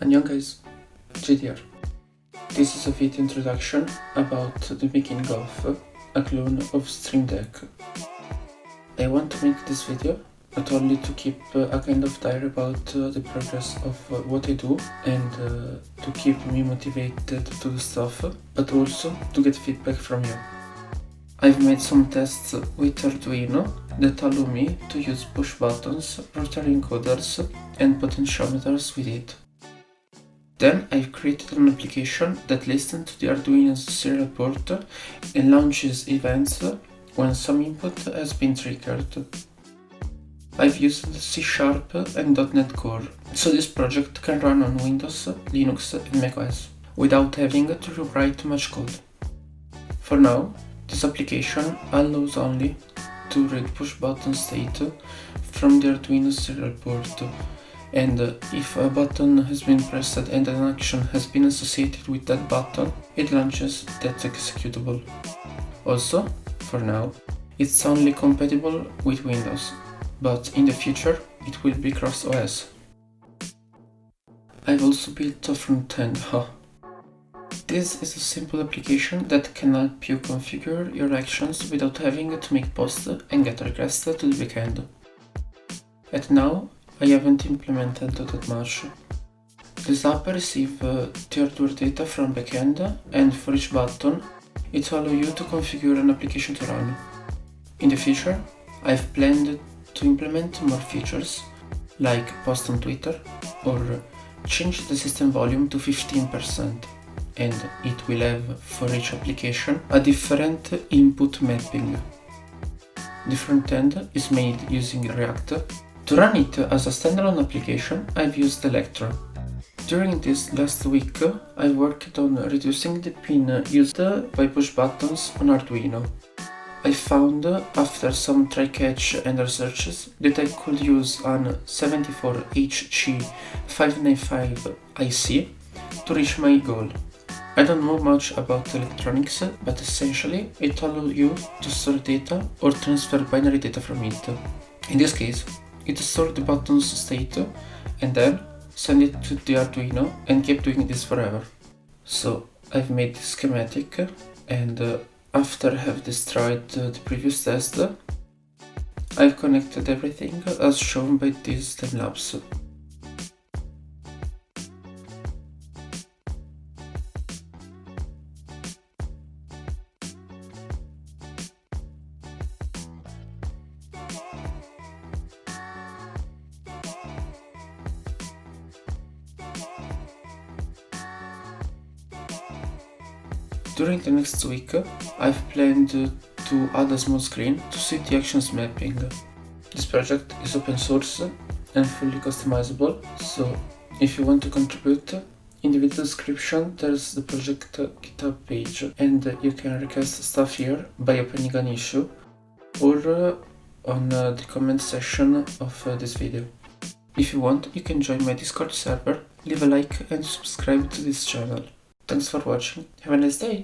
Annyeong guys, JD here. This is a video introduction about the making of a clone of StreamDeck. I want to make this video not only to keep a kind of diary about the progress of what I do and to keep me motivated to do stuff, but also to get feedback from you. I've made some tests with Arduino that allow me to use push buttons, rotary encoders and potentiometers with it. Then I've created an application that listens to the Arduino's serial port and launches events when some input has been triggered. I've used C# and .NET Core, so this project can run on Windows, Linux and macOS without having to rewrite much code. For now, this application allows only to read push button state from the Arduino serial port, and if a button has been pressed and an action has been associated with that button, it launches that executable. Also, for now, it's only compatible with Windows, but in the future it will be cross-OS. I've also built a front-end. This is a simple application that can help you configure your actions without having to make posts and get requests to the backend. And now, I haven't implemented that much. This app receives the hardware data from backend, and for each button, it allows you to configure an application to run. In the future, I've planned to implement more features, like post on Twitter, or change the system volume to 15%, and it will have for each application a different input mapping. The front end is made using React. To run it as a standalone application, I've used Electro. During this last week, I worked on reducing the pin used by push buttons on Arduino. I found, after some try-catch and researches, that I could use an 74HG595 IC to reach my goal. I don't know much about electronics, but essentially it allows you to store data or transfer binary data from it. In this case, it stores the button's state and then send it to the Arduino and keep doing this forever. So I've made this schematic, and after I have destroyed the previous test, I've connected everything as shown by these timelapse. During the next week, I've planned to add a small screen to see the actions mapping. This project is open source and fully customizable, so if you want to contribute, in the video description there's the project GitHub page, and you can request stuff here by opening an issue or on the comment section of this video. If you want, you can join my Discord server, leave a like and subscribe to this channel. Thanks for watching, have a nice day!